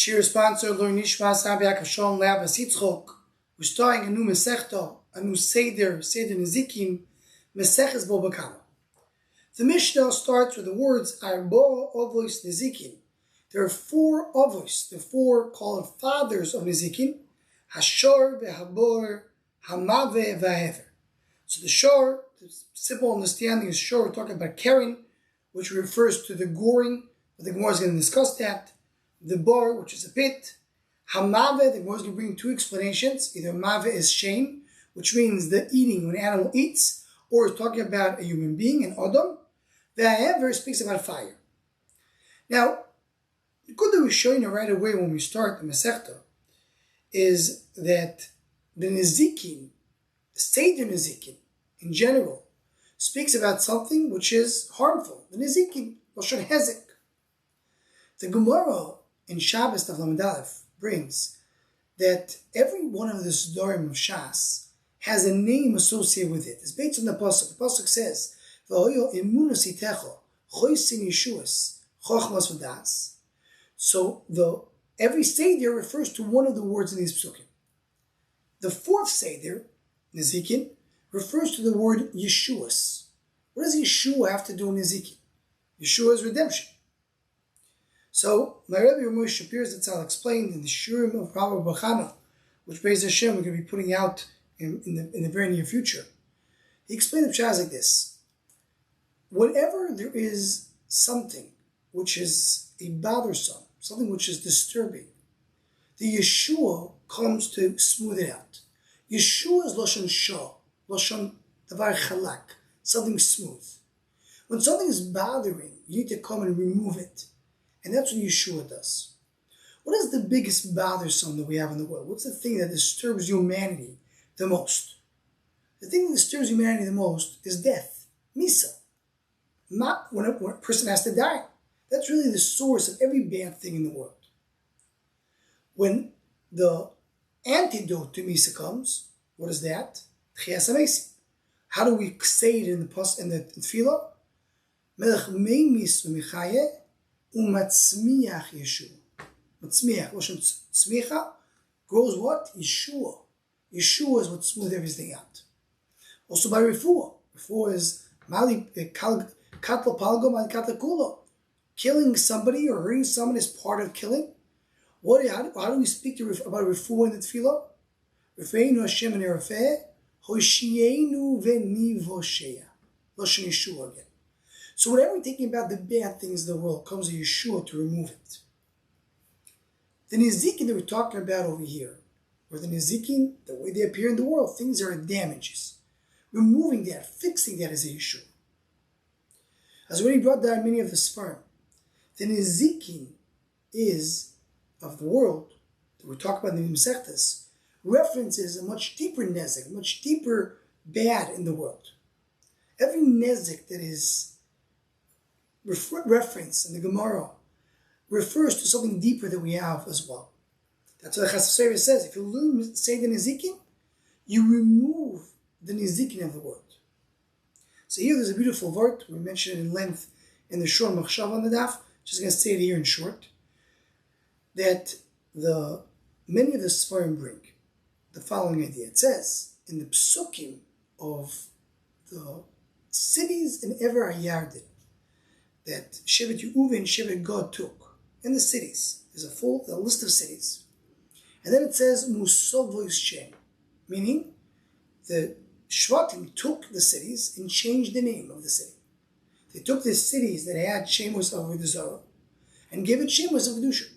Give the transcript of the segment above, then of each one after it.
Shir sponsor Learn Nishmas Abiak Shalom Lab Asitzchok. We're starting a new Masechta, a new Seder Nezikin, Meseches Bava Kama. The Mishnah starts with the words Arba Avos Nezikin. There are four Avos, the four called fathers of Nezikin: Hashor, Vehabor, Hamave, Vahever. So the Shor, the simple understanding is Shor, we're talking about Keren, which refers to the goring, but the Gemara is going to discuss that. The bar, which is a pit. Hamave, the Gemara is going to bring two explanations. Either mave is shame, which means the eating when an animal eats, or is talking about a human being, an Adam. Vahever speaks about fire. Now, the good that we're showing you right away when we start the Masechta is that the Nezikin, the Seder Nezikin in general, speaks about something which is harmful. The Nezikin, Lashon Hezek. The Gemara in Shabbos Daf Lamed Aleph brings that every one of the Sidorim of Shas has a name associated with it. It's based on the Pasuk. The Pasuk says, V'hoyo emunos itecho, choisin yeshuas, chochmas v'das. So every Seder refers to one of the words in these Psukim. The fourth Seder, Nezikin, refers to the word Yeshuas. What does Yeshua have to do with Nezikin? Yeshua is redemption. So, my Rebbe Moshe Shapir Zatzal explained in the Shurim of Bava Bachana, which Be'ez Hashem we're going to be putting out in the very near future. He explained the Pshaz like this: whenever there is something which is a bothersome, something which is disturbing, the Yeshua comes to smooth it out. Yeshua is Lashon Shah, Lashon Davar Chalak, something smooth. When something is bothering, you need to come and remove it. And that's what Yeshua does. What is the biggest bothersome that we have in the world? What's the thing that disturbs humanity the most? The thing that disturbs humanity the most is death, Misa. Not when a person has to die. That's really the source of every bad thing in the world. When the antidote to Misa comes, what is that? Tchias HaMesim. How do we say it in the Tefillah? Melech meimis v'michaye umatzmiach Yeshua. Matzmiach, Lashon tzmicha, grows what? Yeshua. Yeshua is what smooths everything out. Also by refuah. Refuah is mali katla palgo mali katla kulo. Killing somebody or hurting someone is part of killing. How do we speak about refuah in the tefillah? Refeinu Hashem and Erafeh, Hoshienu v'nivosheya. Lashon Yeshua again. So whenever we're thinking about the bad things in the world, comes a Yeshua to remove it. The Nezikin that we're talking about over here, or the Nezikin, the way they appear in the world, things are damages. Removing that, fixing that is a Yeshua. As already brought down many of the Sfarim, the Nezikin is, of the world, that we're talking about in the Masechtas, references a much deeper Nezik, a much deeper bad in the world. Every Nezik that is reference in the Gemara refers to something deeper that we have as well. That's what the Chassidus says. If you learn say the Nezikin, you remove the Nezikin of the world. So here there's a beautiful word. We mentioned it in length in the Shor Machshav on the Daf. Just going to say it here in short. That many of the Sfarim bring the following idea. It says in the Psukim of the cities in Ever HaYarden that Shevet Yehuda and Shevet Gad took in the cities. There's a list of cities. And then it says Musavois Shem, meaning the Shvatim took the cities and changed the name of the city. They took the cities that had Shemos of Avodah Zarah and gave it Shemos of Kedusha.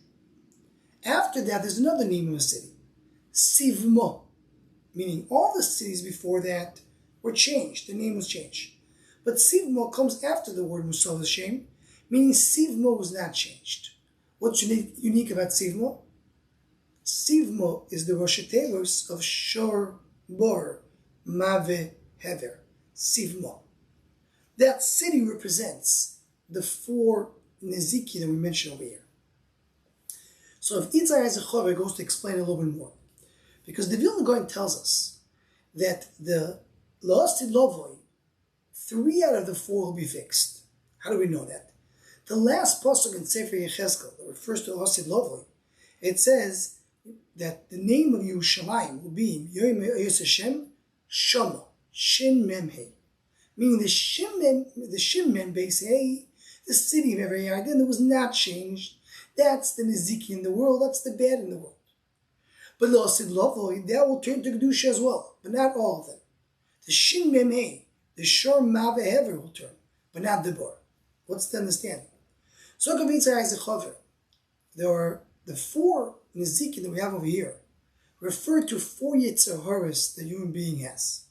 After that, there's another name of a city, Sivmo, meaning all the cities before that were changed. The name was changed. But Sivmo comes after the word Musal Hashem, meaning Sivmo was not changed. What's unique about Sivmo? Sivmo is the Rosh Tevos of Shor, Bor, Mave, Hever. Sivmo. That city represents the four Neziki that we mentioned over here. So if Itzar has a Chover goes to explain a little bit more, because the Vilna Gaon tells us that the La'asid Lovoi, 3 out of the 4 will be fixed. How do we know that? The last pasuk in Sefer Yechezkel that refers to La'asid Lovoi it says that the name of Yerushalayim will be Yom Hashem Shama Shin Mem He, meaning the Shin Mem base Hey, the city of every Yarden that was not changed. That's the Niziki in the world. That's the bad in the world. But the Asid Lavoi, that will turn to Kedusha as well, but not all of them. The Shin Mem He, the Shor Mava Hever will turn, but not the Bar. What's the understanding? So there are the 4 Nizikin that we have over here refer to 4 Yitzhar Horus the human being has.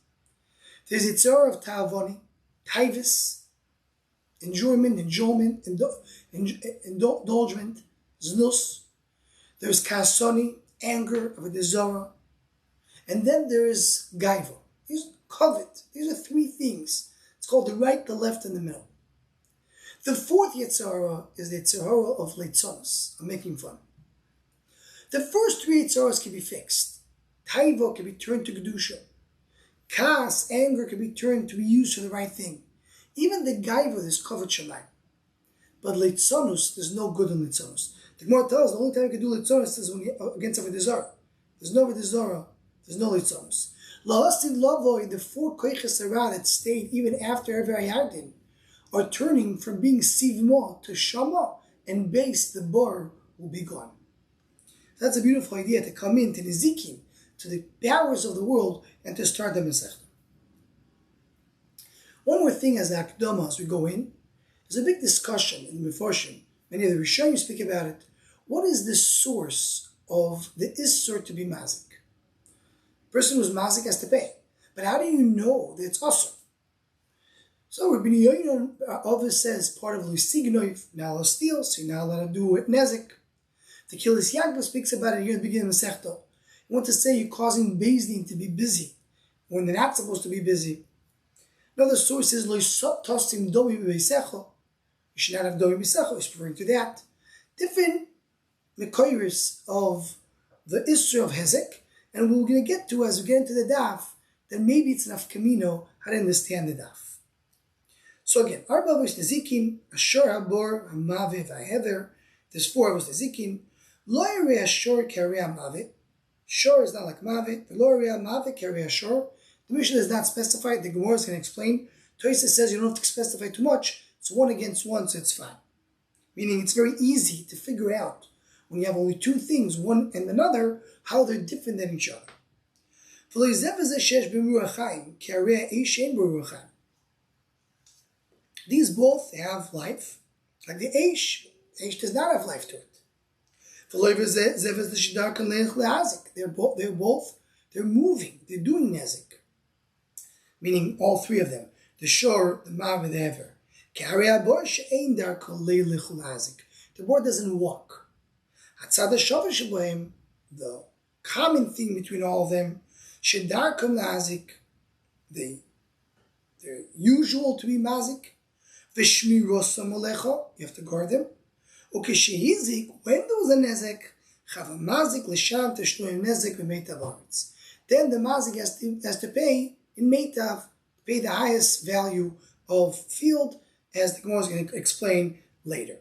There's Yitzhar of Ta'avoni, Taivis, enjoyment, indulgement, Znus. There's Kasoni, anger of a desire. And then there is Gaiva. These covet. These are 3 things. It's called the right, the left, and the middle. The 4th Yetzirah is the Yetzirah of Leitzonos, of making fun. The first 3 Yetzirahs can be fixed. Taiva can be turned to Kedusha. Kas, anger, can be turned to be used for the right thing. Even the Gaiva is covered Shamayim. But Leitzonos, there's no good in Leitzonos. The Gemara tells us the only time you can do Leitzonos is when you're against Avodizara. There's no Avodizara, there's no Leitzonos. La'asid Lavoi, the 4 Koiches Arad that stayed even after every Yardin, are turning from being Sivmo to Shama, and base, the Bar, will be gone. That's a beautiful idea, to come into Nizikim, to the powers of the world, and to start the Masechta. One more thing as Akdama, as we go in, there's a big discussion in the Meforshim. Many of the Rishonim speak about it. What is the source of the Issur to be Mazik? The person who's Mazik has to pay. But how do you know that it's Asur? So Rabbi Yochanan Avos says part of Lusignoiv, now allowed to steal, so you're not allowed to do it Nezik. The Kilis Yagba speaks about it here at the beginning of the Masechta. You want to say you're causing Beis Din to be busy when they're not supposed to be busy. Another source is Lo Tosim Domi B'Beisecho. You should not have Domi B'Beisecho. He's referring to that. Different Mekoiris of the Isra of Hezek, and we're going to get to, as we get into the Daf, that maybe it's enough Kamino how to understand the Daf. So again, our Bava is Nezikin, Ashor Habor, Hamavi, Vahever. There's 4 of us Nezikin. Lo Yirei Ashor K'Arei Hamavi. Shor is not like Mavi. The Lo Yirei Hamavi K'Arei Ashor. The Mishnah is not specified. The Gemara is going to explain. Tosafos says you don't have to specify too much. It's 1 against 1, so it's fine. Meaning it's very easy to figure out when you have only 2 things, one and another, how they're different than each other. These both have life, like the Eish. Eish does not have life to it. They're moving, they're doing Nezik. Meaning all 3 of them. The Shor, the Mav, and the Ever. The board doesn't walk. The common thing between all of them, they're usual to be mazik. You have to guard them. When there was a nezek, then the mazik has to pay in meitav, pay the highest value of field, as the Gemara is going to explain later.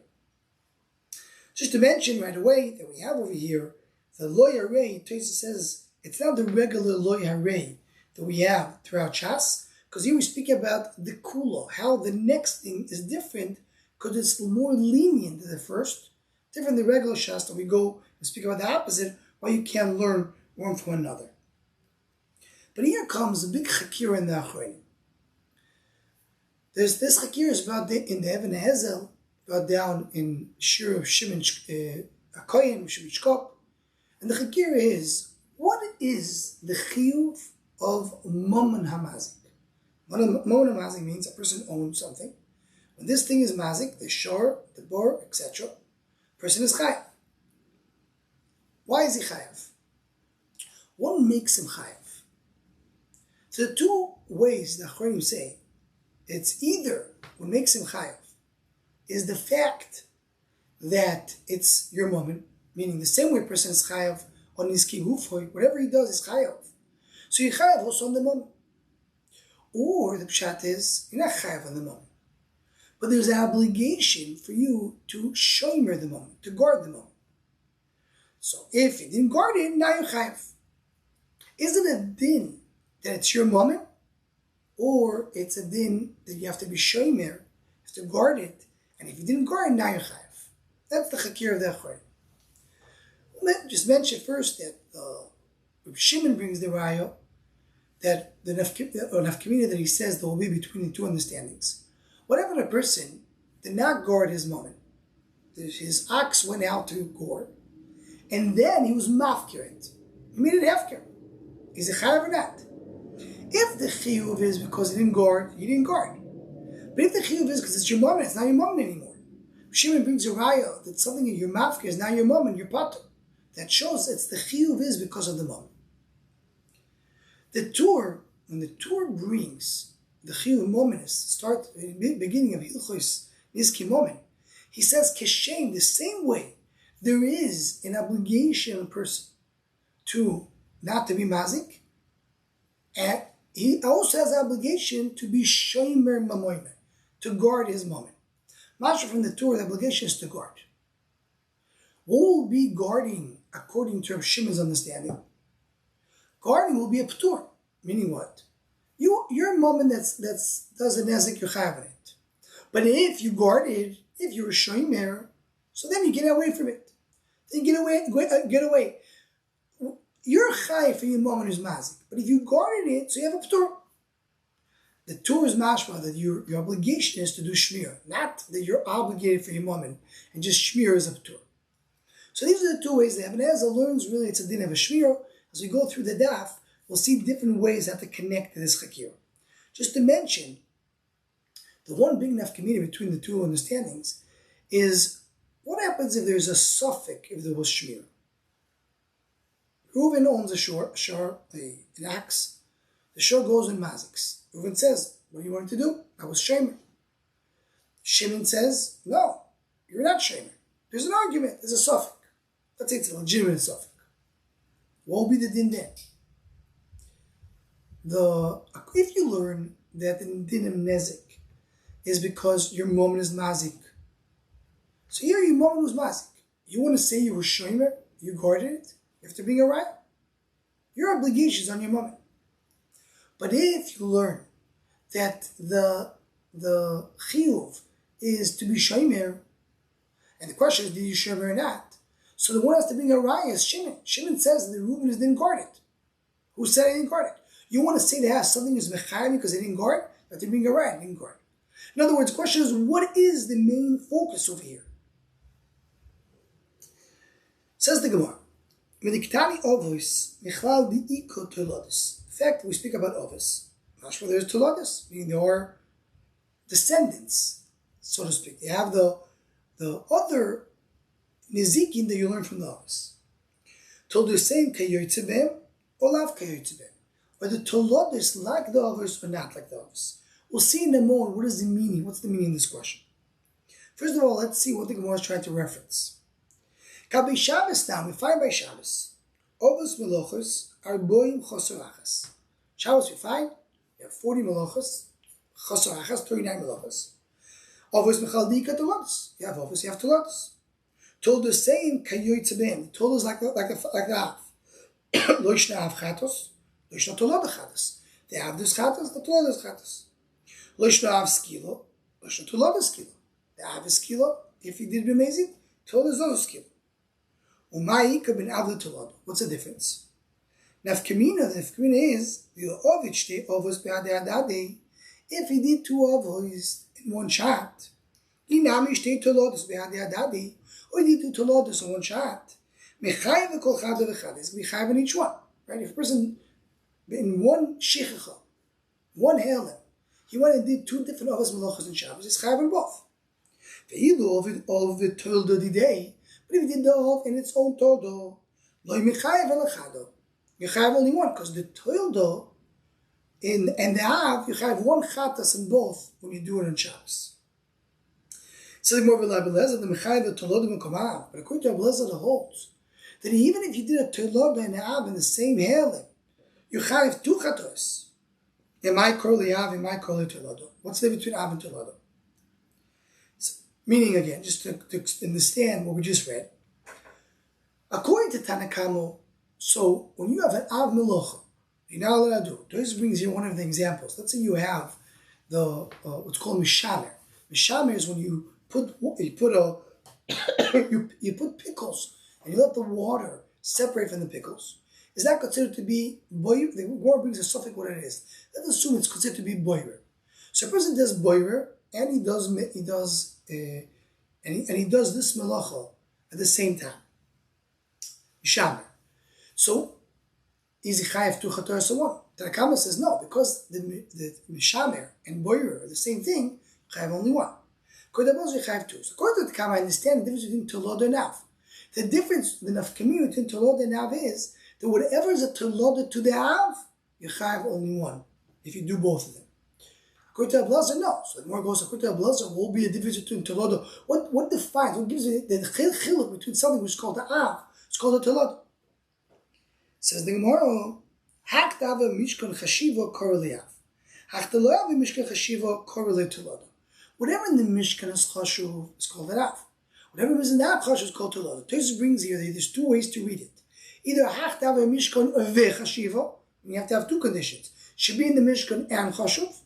Just to mention right away that we have over here the lo yarei. Tosafos says it's not the regular lo yarei that we have throughout Shas, because here we speak about the kula, how the next thing is different, because it's more lenient than the first, different than the regular Shas that we go and speak about the opposite, why you can't learn one from another. But here comes a big chakir in the Achronim. There's this chakir is about in the Even Hazel, about down in Shir of Shimon Akoyim, Shimon Shkop, and the chakir is, what is the chiyuv of Mammon HaMazik? Mammon HaMazik means a person owns something. When this thing is mazik, the shor, the bor, etc., person is chayav. Why is he chayav? What makes him chayav? So the 2 ways the Achronim say, it's either what makes him chayav is the fact that it's your moment, meaning the same way a person is chayav on his kihufoy, whatever he does is chayav. So you're chayav also on the moment. Or the pshat is, you're not chayav on the moment. But there's an obligation for you to shomer the moment, to guard the moment. So if you didn't guard it, now you're chayav. Is it a din that it's your moment? Or it's a din that you have to be shomer, you have to guard it, and if you didn't guard it, now you're chayav. That's the chakir of the achorim. We'll just mention first that Reb Shimon brings the raya that the nafkamina that he says there will be between the two understandings. Whatever the person did not guard his moment, his ox went out to guard, and then he was mafkir it. He made it hefker. Is it chayav or not? If the chiyuv is because he didn't guard, he didn't guard. But if the chiyuv is because it's your moment, it's not your moment anymore. Shimon brings a raya that something in your mafkir is now your moment, your pater. That shows it's the chiyuv is because of the moment. The Tur, when the Tur brings the chiyuv moment, start in the beginning of Hilchos Nizki moment, he says keshem, the same way there is an obligation on a person to not to be mazik, and he also has an obligation to be shomer mamoyme, to guard his moment. Masha from the Torah, the obligation is to guard. What will be guarding according to Reb Shimon's understanding? Guarding will be a ptur, meaning what? Your moment that's does a nezik, you're chayavin it. But if you guard it, if you're a shomer, so then you get away from it. Then get away. You're chayiv for your moment is mazik, but if you guarded it, so you have a ptur. The Torah is mashma that your obligation is to do shmir, not that you're obligated for your moment and just shmir is a ptur. So these are the two ways that Ebenezer learns really it's a din of a shmir. As we go through the daf, we'll see different ways how to connect to this chakir. Just to mention, the one big nafkamina between the two understandings is what happens if there's a suffix if there was shmir. Reuven owns a shore, an axe. The shore goes in maziks. Reuven says, what do you want to do? I was shamer. Shimon says, no, you're not shamer. There's an argument, there's a suffix. Let's say it's a legitimate suffix. What will be the din then? If you learn that the din of nezik is because your moment is mazik. So here your moment was mazik. You want to say you were shamer, you guarded it, you have to bring a right. Your obligation is on your moment. But if you learn that the chiyuv is to be shomer, and the question is, did you shomer or not? So the one has to bring a raya is Shimon. Shimon says that the Reuben didn't guard it. Who said I didn't guard it? You want to say that something is mechayim because they didn't guard? You have to bring a raya, didn't guard. In other words, the question is, what is the main focus over here? Says the Gemara. In fact, we speak about ovis. Not sure there's tuladas, meaning there are descendants, so to speak. They have the other nizikin that you learn from the ovis. Told the same kayotzebem or lav kayotzebem. Or the tuladas like the ovis or not like the ovis. We'll see in a moment what is the meaning. What's the meaning of this question? First of all, let's see what the Gemara is trying to reference. Kabei Shabbos now, we find by Shabbos, Ovos Melochos are boim chosorachas. Shabbos we find, you have 40 Melochos, chosorachas, 39 Melochos. Ovos Mechaldika Tolodos, you have Ovos, you have Tolodos. Told the same Kayoy Tzebem, told us like the Av. Loishna Av Chatos, Loishna Tolod Chatos. They have this Chatos, the Tolod Chatos. Loishna Av Skilo, Loishna Tolod Skilo. They have a Skilo, if he did be amazing, told us those Skilo. What's the difference? Nafkamina, the nafkamina is the ovich ovos be'adei. If he did two ovos in one shot, inami shtei tolodos be'adei, or he did two tolodos in one shot. Mechayev kol chad v'chades, mechayev in each one. Right? If a person in one shichacha, one helim, he went and did two different ovos melochos in Shabbos, it's chayev in both. Ve'ilu of the toldo day. But if he did the Ov in its own Toldo, Lo Mechayev Elachado. You have only one, because the Toldo and the Av, you have one Chatas in both when you do it on Shabbos. So the more Abelezer, the Mechayev the Toldo Mekomav. But according to Abelezer, the holds that even if you did a Toldo and the Av in the same Helim, you have two Chatos. Am I call the Av, am I call the Toldo? What's the difference between Av and Toldo? Meaning again, just to understand what we just read, According to Tanakamo, so when you have an Av Melocha, you're not allowed to do it. This brings here one of the examples. Let's say you have the what's called Mishamer. Mishamer is when you put pickles and you let the water separate from the pickles. Is that considered to be boirer? The Gemara brings a suffix what it is. Let's assume it's considered to be boirer. So a person does boirer and he does this melacha at the same time. Mishamer. So is he chayav two chator so one? Tanakama says no, because the mishamer and boirer are the same thing. Chayav only one. According to Bava, chayav two. So according to Tanakama, I understand the difference between tolod and nav. The difference, the nafkamir between tolod and nav is that whatever is a tolod to the av, you chayav only one if you do both of them. According to Ablaza, no. So the more goes according to Ablaza, will be a difference between tolod. What defines? What gives you the chiluk between something which is called the av? It's called a tolod. Says the Gemara, Haktava Mishkan Chashiva Koreliav. Haktaloyav Mishkan Chashiva Korele Tolada. Whatever in the Mishkan is Chashuv is called an Av. Whatever is in the Av Chashuv is called Tolada. Tosfos brings here, there's two ways to read it. Either Haktava Mishkan Ve Chashiva, you have to have two conditions. Should be in the Mishkan and Chashuv,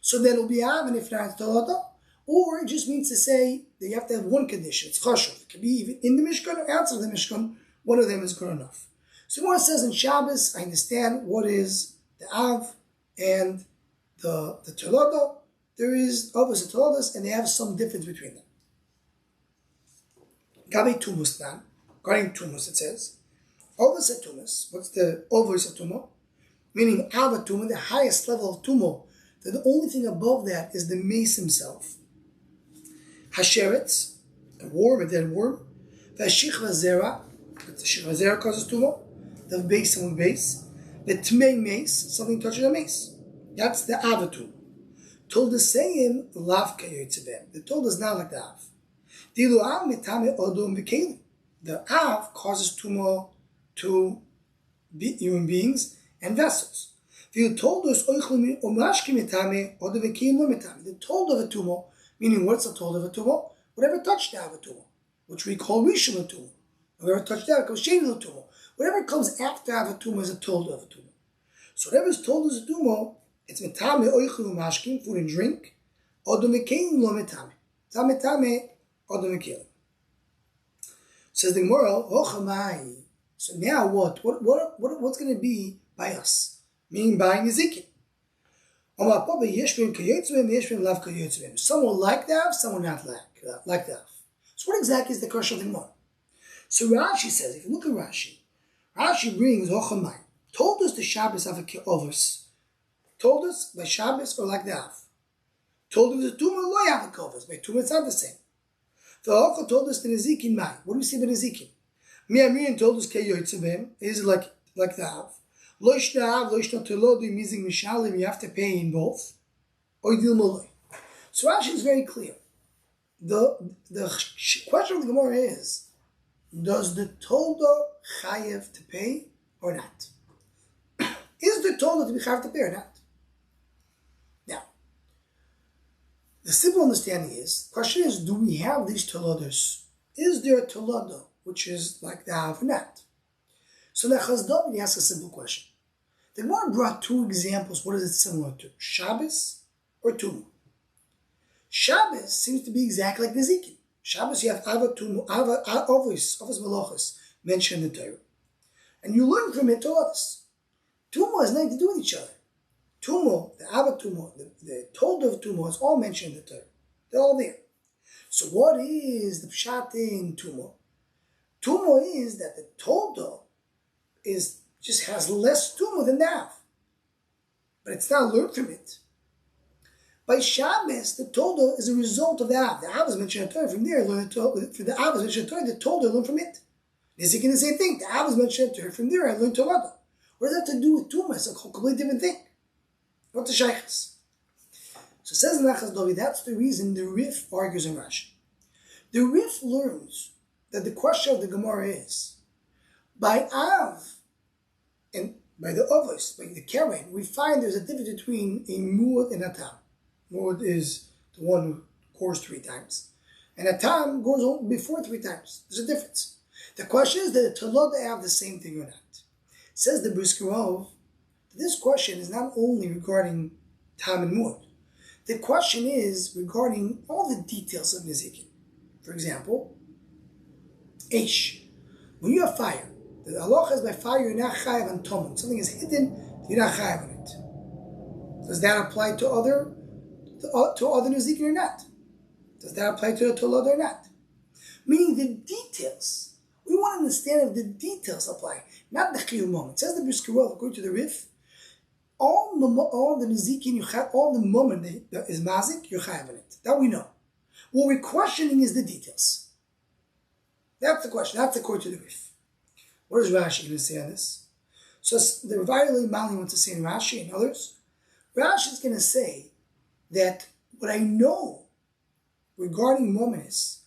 so then it'll be Av, and if not, it's Tolada. Or it just means to say that you have to have one condition, it's Chashuv. It can be even in the Mishkan or outside the Mishkan, one of them is good enough. So what it says in Shabbos, I understand what is the Av and the Tolada. There is Avos and Toladas, and they have some difference between them. Gabi Tumus now. Regarding Tumus, it says, Avos and Tumus. What's the Avos and Tumo? Meaning Av Tumo, the highest level of Tumo. That the only thing above that is the mace himself. Hasheretz, a worm, a dead worm. Vashichva Zera, the Shichva Zera causes Tumo. The base, someone base. The Tmei mace, something touches a mace. That's the Avatum. Told the same, Lav Kayotzebem. The told is not like the Av. Dilu Av Mitame Odom Vikelim. The Av causes Tumo to human beings and vessels. The told us Oichlim Omashki Mitame Odom Vikelim Lo Mitame. The told of a Tumo, meaning what's the told of a Tumo? Whatever touched the Avatumo, which we call Rishon Tumo. Whatever touched that comes Sheni Tumo. Whatever comes after Avatuma is a told of Avatuma. So whatever is told as a Tumo, it's metame oichlu mashkim, food and drink, odomekelim lo metame. Tametame odomekelim. Says the Gemara, Hochamai. So now what's going to be by us? Meaning by Nezikin. Some will like that, some will not like that. So what exactly is the question of the Gemara? So Rashi says, if you look at Rashi brings Hochamai. Told us the Shabbos of a Ke'ovos. Told us by Shabbos or like the Av. Told us the Tumah lo have a Ke'ovos. By Tumah it's not the same. The Hocha told us the Nezikin Mai. What do we see by Nezikin? Mi'amirin told us Ke'yotzebem. Is it like the Av? Lo ishna Av, lo ishna Tolodi, mizing Mishalim. You have to pay in both. Oidil Moloi. So Rashi is very clear. The question of the Gemara is, does the Toldo chayev to pay or not? Is the Toldo to be chayev to pay or not? Now, the simple understanding is, the question is, do we have these Tolodos? Is there a Tolodo which is like the Av or not? So the Chazdom asks a simple question. The Gemara brought two examples. What is it similar to? Shabbos or Tumah? Shabbos seems to be exactly like the Nezikin. Shabbos, you have Avos Melochos mentioned in the Torah. And you learn from it to others. Tumah has nothing to do with each other. Tumah, the Avatumah, the Told of Tumah is all mentioned in the Torah. They're all there. So what is the Pshat in Tumah? Tumah is that the Toldo just has less Tumah than the Av. But it's not learned from it. By Shabbos, the Toldo is a result of the Av. The Av is mentioned in the Torah. From there, learn the Av is mentioned in the Torah. The Toldo, learn from it. Nezikin the same thing. The Av is mentioned in the Torah. From there, I learned Tolado. What does that have to do with Tumah? It's a completely different thing. Not the Shaykhs. So it says in Nachas Dovi, that's the reason the Rif argues in Rashi. The Rif learns that the question of the Gemara is, by Av, and by the Avos, by the Keren, we find there's a difference between a Muad and a Tam. Muad is the one who goes 3 times. And a Tam goes before 3 times. There's a difference. The question is, did the Toloda have the same thing or not? Says the Briskerov, this question is not only regarding Tam and Mud. The question is regarding all the details of Nizikin. For example, Eish. When you have fire, the halacha is by fire you're not chayav on Tomon. Something is hidden, you're not chayav on it. Does that apply to other Nizikin or not? Does that apply to the Tolod or not? Meaning the details. We want to understand if the details apply, not the chiyuv moment. It says the Briskerov, according to the Rif, all the Nizikin, all the moment that is mazik, you're chayav on it. That we know. What we're questioning is the details. That's the question. That's according to the Rif. What is Rashi going to say on this? So the Rivayli Mali wants to say in Rashi and others. Rashi is going to say that what I know regarding Mominis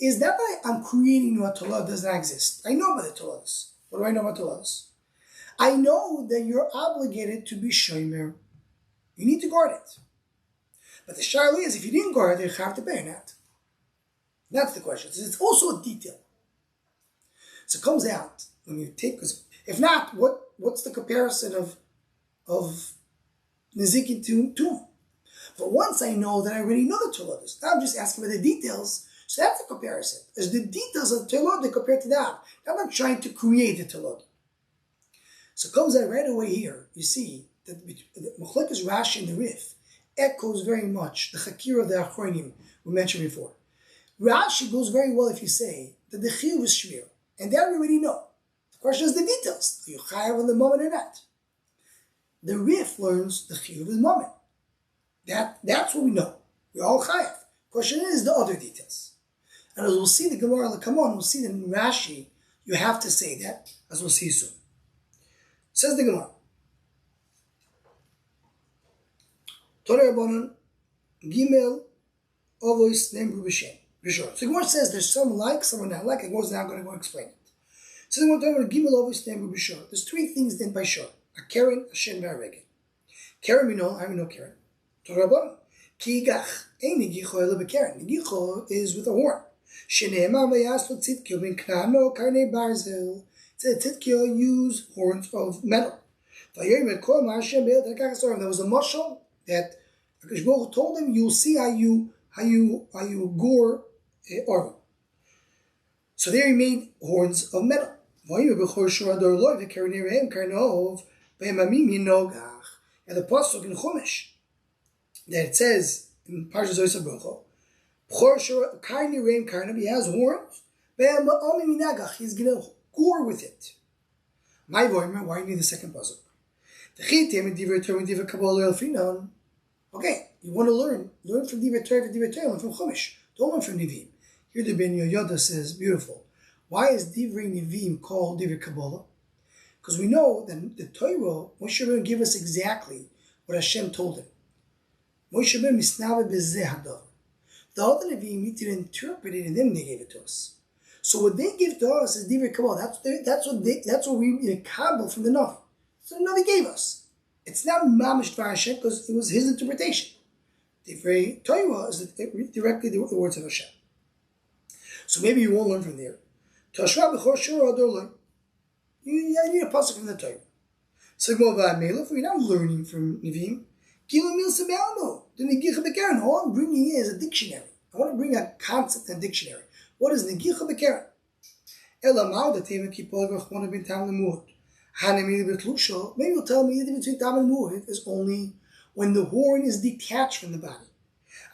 is that I'm creating what Torah does not exist. I know about the Torahs. What do I know about Torahs? I know that you're obligated to be shomer. You need to guard it. But the shayla is, if you didn't guard it, you have to pay or not. That's the question. So it's also a detail. So it comes out when you take, because if not, what's the comparison of Nizikin to Tum? But once I know that I already know the Torah, now I'm just asking for the details. So that's the comparison. There's the details of the Torah compared to that. I'm not trying to create the Torah. So it comes out right away here. You see that the Machlekes Rashi and the Rif echoes very much the Chakir of the Achronim we mentioned before. Rashi goes very well if you say that the Chiyuv is Shmir, and that we already know. The question is the details. Are you Chayav on the moment or not? The Rif learns the Chiyuv is moment. That's what we know. We're all Chayav. Question is the other details. And as we'll see the Gemara, come on, we'll see that in Rashi, you have to say that, as we'll see soon. Says the Gemara. Torah Rabbanon, Gimel, Ovois, named Rubishem. So the Gemara says there's some like, some not like, and Gemara's now going to go explain it. So the Gemara, Gimel, Ovois, named Rubishem. There's three things named by Shor. A Karen, a Shen, and a Regel. Karen, we know, how we know Karen? Torah Rabbanon. Ki Gach, Ein Negicho Ele Bekaren. Negicho is with a horn. Shene'emar Vayaslo Tzidkio Ben Knano Karnei Barzel. Tzidkio use horns of metal. There was a mashal that Hakadosh Baruch Hu told him, you'll see how you gore Arva. So there he made horns of metal. And the pasuk in Chumash that it says in Parshas Zoysa Bracha, he has horns, he's going to gore with it. Why do you need the second pasuk? Okay, you want to learn from Divrei Torah to Divrei Torah, learn from Chumash. Don't learn from Nivim. Here the Ben Yoda says, beautiful. Why is Divrei Nivim called Divrei Kabbalah? Because we know that the Torah, Moshe Rabbeinu gave us exactly what Hashem told him. Moshe Rabbeinu misnave bezeh hadavar. The other Nivim need to interpret it, and then they gave it to us. So what they give to us is Divrei Kabbalah. That's what we Kabbalah from the Navi. So the Navi gave us. It's not mamish dvar Hashem because it was his interpretation. Divrei Torah is directly the words of Hashem. So maybe you won't learn from there. Tashra b'chor shor ador learn. You need a pasuk from the Torah. So go about Melech. We're not learning from Nivim. Kilo mil sebeano. The negicha bekeren. All I'm bringing is a dictionary. I want to bring a concept and dictionary. What is negicha bekeren? Elamau that even kipol v'chmona bin tam lemud. Maybe you'll tell me that between tam and muhit is only when the horn is detached from the body.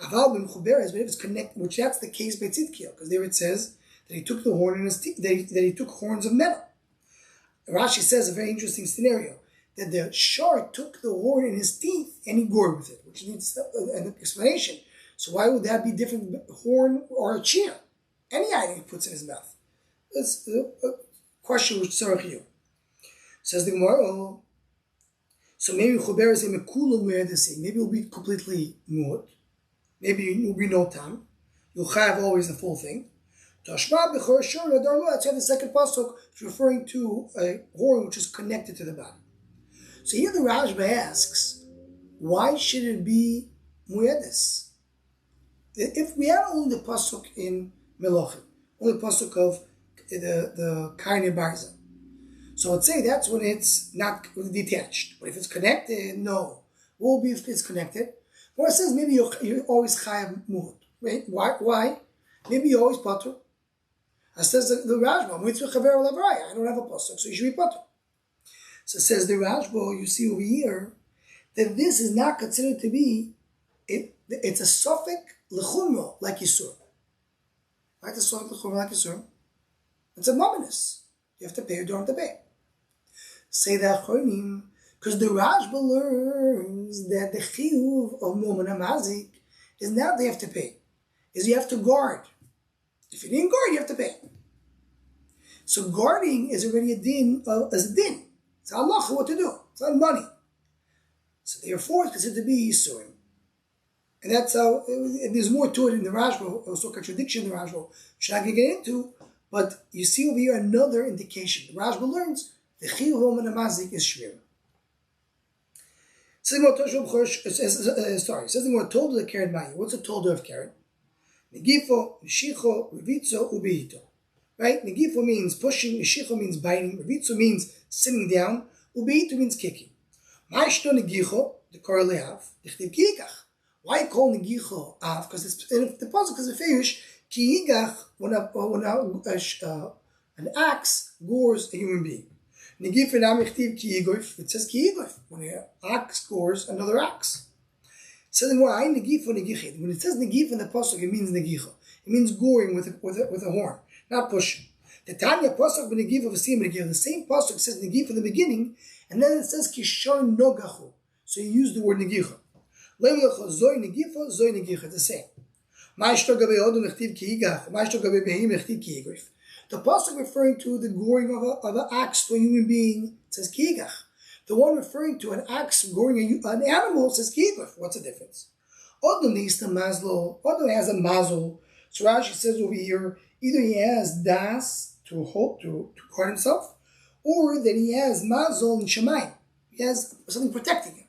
Aval ben chuberes, but if it's connected, which that's the case by tzidkiyah, because there it says that he took the horn in his teeth, that he took horns of metal. Rashi says a very interesting scenario that the shark took the horn in his teeth and he gored with it, which needs an explanation. So why would that be different, horn or a chair? Any item he puts in his mouth. That's a question which Sarach you. Says the Gemara, so maybe Chober is a mekulam where they say, maybe it will be completely mud, maybe it will be no tam, you'll have always the full thing. Tashma b'chor shor adar lo, that's the second pasuk, it's referring to a horn which is connected to the body. So here the Rashba asks, why should it be muyedes? If we had only the pasuk in Melachim, only the pasuk of the Kain Barza. So I'd say that's when it's not detached. But if it's connected, no. What will be if it's connected? Or it says maybe you're always chayav muhut. Right? Why? Maybe you're always patur. It says the Rashba, I don't have a pasuk, so you should be patur. So it says the Rashba, you see over here, that this is not considered to be, it's a suffix lechumra, like Yisur. Right? The suffix lechumra, like Yisur. It's a mominous. You have to pay or don't have to pay. Say that Achronim, because the Rashba learns that the chiyuv of Mu'min HaMazik is not they have to pay, is you have to guard. If you didn't guard, you have to pay. So guarding is already a din, as a din. It's halacha what to do. It's not money. So therefore it's considered to be Yisurim. And that's how, and there's more to it in the Rashba, also contradiction in the Rashba, which I can get into, but you see over here another indication. The Rashba learns the chiyuv of Mu'min HaMazik is shmira. It says the more told of the Karen Mayi. What's a tolda of Karen? Negifo, Neshicho, Revitzo, Ubehito. Right? Negifo means pushing, Neshicho means biting, Revitzo means sitting down, Ubehito means kicking. Ma'ishto Negicho, the Korale Av, Dichtiv Kiigach. Why call Negicho Av? Because it's in the puzzle, because the Feish, Kiigach, when an axe gores a human being. Negif and Amichtiv Kiigoif, it says Kiigoif, when an axe gores another axe. It says more, I Negif or Negichid. When it says Negif in the Pasuk, it means Negicha. It means goring with a horn, not pushing. The Tanya Pasuk, Negif of a Siyam Negif, the same Pasuk says Negif in the beginning, and then it says Kishar Nogachu. So you use the word Negicha. Le'lecha Zoi Negifa, Zoi Negicha, it's the same. Ma'ishto Gabe Odom Nechtiv Kiigach, Ma'ishto Gabe Behim Nechtiv Kiigoif. The pasuk referring to the goring of an axe to a human being says kiigach. The one referring to an axe goring an animal says kiigach. What's the difference? Odom needs the mazlo. Odom has a mazel. So Rashi says over here, either he has das to hold to guard himself, or that he has mazel in shemayim. He has something protecting him.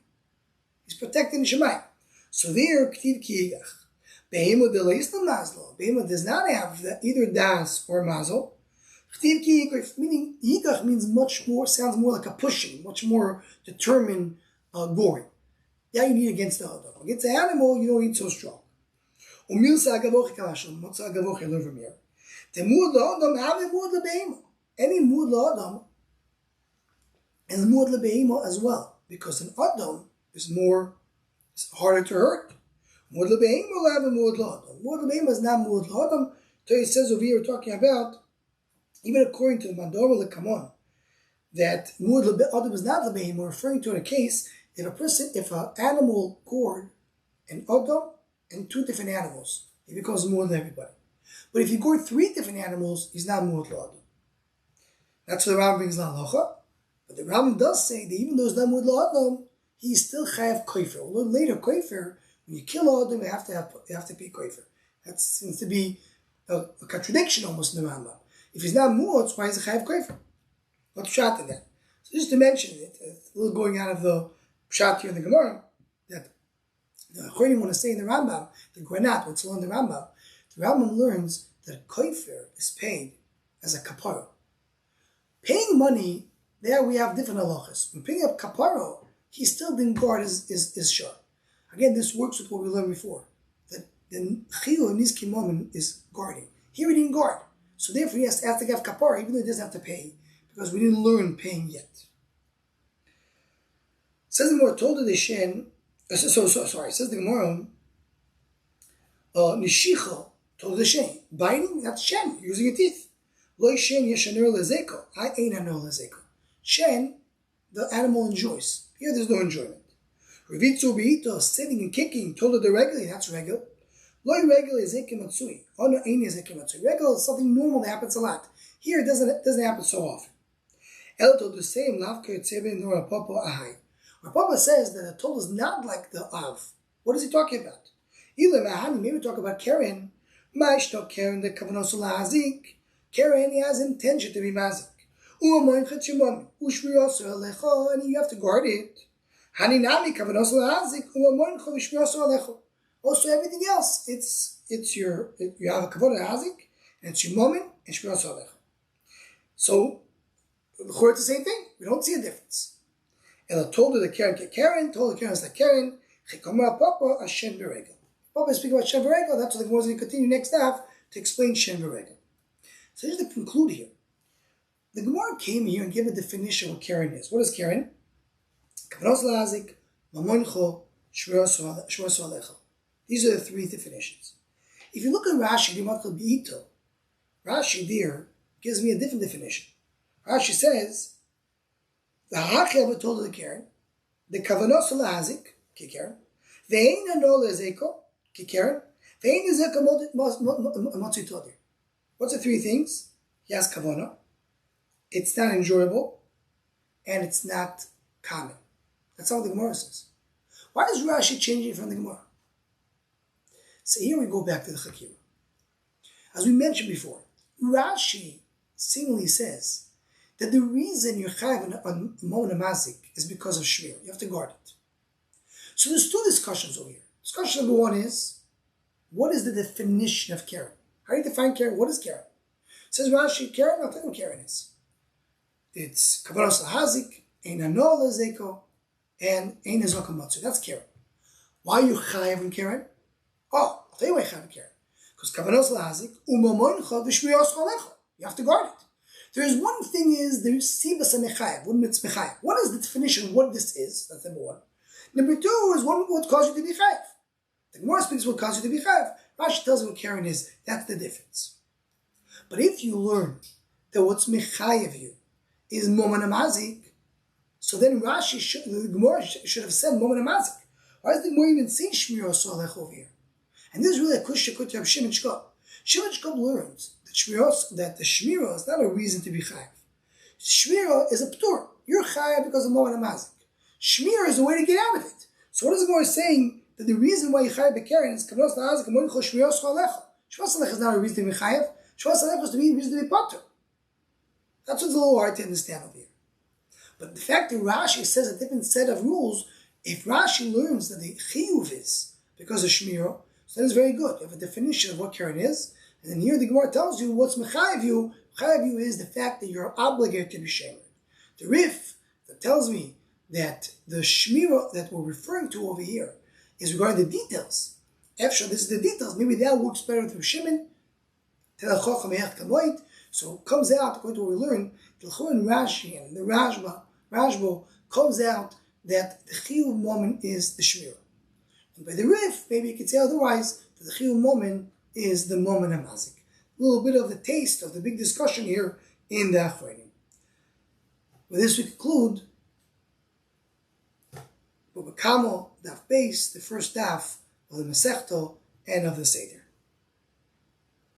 He's protecting Shemayim. So there, ktiv kiigach. Behemo deleis the mazlo. Behemo does not have either das or mazel. Ktiv kiigach, meaning yigach means much more, sounds more like a pushing, much more determined goring. That you need against the adam. Against the animal, you don't need so strong. Umilsa agavoch kalashon, motza agavoch I learn from here. The mud adam have a mud lebehemo. Any mud adam is mud lebehemo as well, because an adam is more, it's harder to hurt. Mud lebehemo will have a mud l'adam. Mud lebehemo is not mud l'adam. So he says over here, we're talking about, even according to the Mandora Lekamon, that mud l'adam is not lebehemo. We're referring to a case if an animal gored an adam and two different animals, he becomes more than everybody. But if you gored three different animals, he's not mud l'adam. That's what the Rambam brings l'halacha. But the Rambam does say that even though it's not mud l'adam, he's still chayav koifer. A little later, koifer, when you kill adam, you have to pay koifer. That seems to be a contradiction almost in the Rambam. If he's not mud, why is it chayav koifer? What's shot in that? So just to mention it, a little going out of the shot here in the Gemara, that the Achronim want to say in the Rambam, the Granat, what's in the Rambam learns that koifer is paid as a kapara. Paying money, there we have different halachas. When paying up kapara, he still didn't guard his shar. Again, this works with what we learned before. That the chiyuv in this kimon is guarding. Here he didn't guard. So therefore he has to have kapara, even though he doesn't have to pay, because we didn't learn paying yet. Says the Gemara, told the Shen, says the Gemara, Nishicha told the Shen, biting, that's Shen, using your teeth. Lo Shen yeshaner lezeko, I ain't hanor lezeko. Shen, the animal enjoys. Here there's no enjoyment. Revitzu beito, sitting and kicking, told her the regular, that's regular. Lo regular is ekematsui. Oh no, ain't is ekematsui. Regular is something normal that happens a lot. Here it doesn't happen so often. El told the same, lavka yotzebe nor papa ahai. Papa says that the toll is not like the av. What is he talking about? Either mahani, maybe talk about Karen. Ma'ishto Karen the kavanos lahazik. Karen, he has intention to be mazik. And you have to guard it. Also, everything else, you have a kavod hazik, and it's your moment, and shmiras alecha. So, it's the same thing. We don't see a difference. And told her the Karen, told the Karen is like Karen, Papa Hashem Beregel. Papa is speaking about Shem Beregel, that's what the Gemara is going to continue next half to explain Shem Beregel. So just to conclude here, the Gemara came here and gave a definition of what Karen is. What is Karen? Kavanos Lazik, Mamoncho, Shmiro Alecha. These are the three definitions. If you look at Rashi, Rashi there gives me a different definition. Rashi says, the Hachev told the Karen, the Kavanos Lazik, Karen, Vein and all Ezeko, Karen, Vein Ezeko Motzitodir. What's the three things? He has Kavana, it's not enjoyable, and it's not common. That's how the Gemara says. Why is Rashi changing from the Gemara? So here we go back to the Chakira. As we mentioned before, Rashi seemingly says that the reason you're chayav on Mona Mazik is because of Shmir. You have to guard it. So there's two discussions over here. Discussion number one is, what is the definition of Karen? How do you define Karen? What is Karen? Says Rashi, Karen, I'll tell you what Karen is. It's Kavaros Lahazik, Ein Anol Lezeko, and Ein Ezokam Matsu. That's Karen. Why are you chayav in Karen? Oh, I'll tell you why you're chayav in Karen. Because Kavaros Lahazik, Umamoncha v'shmiyos chalecha. You have to guard it. There is one thing is, there's Sibas and Mechayev, what it's Mechayev. What is the definition of what this is? That's number one. Number two is what would cause you to be chayav. The Gemara speaks what causes you to be chayav. Rashi tells you what Karen is. That's the difference. But if you learn that what's mechayev you is Momen Amazik, so then the Gemara should have said Momen Amazik. Why does the Gemara even say Shmiro Solech over here? And this is really a kushya kut Rab Shimon Shkop. Shimon Shkop learns that the Shmiro is not a reason to be chayav. Shmiro is a ptur. You're chayav because of Momen Amazik. Shmir is a way to get out of it. So what is the Gemara saying? That the reason why you chayav b'Karen is Kavanos Lahazik Moincho Shmiros Chalecha. Shmiros Chalecha is not a reason to be chayav. Shmiros Chalecha is to be a reason to be potter. That's what's a little hard to understand over here. But the fact that Rashi says a different set of rules, if Rashi learns that the chiyuv is because of Shmiro, so that is very good. You have a definition of what Karen is, and then here the Gemara tells you what's mechayev you. Mechayev you is the fact that you're obligated to be shamed. The Rif that tells me that the Shmiro that we're referring to over here is regarding the details. Efsha, this is the details. Maybe that works better with Shimon. So it comes out, according to what we learned, the Chur Rashi and the Rashba comes out that the Chiyuv moment is the Shmira. And by the Rif, maybe you could say otherwise, that the Chiyuv moment is the moment of Mazik. A little bit of the taste of the big discussion here in the Achronim. With this we conclude Bava Kamo, Daf Beis, the first daf of the Masechto and of the Seder.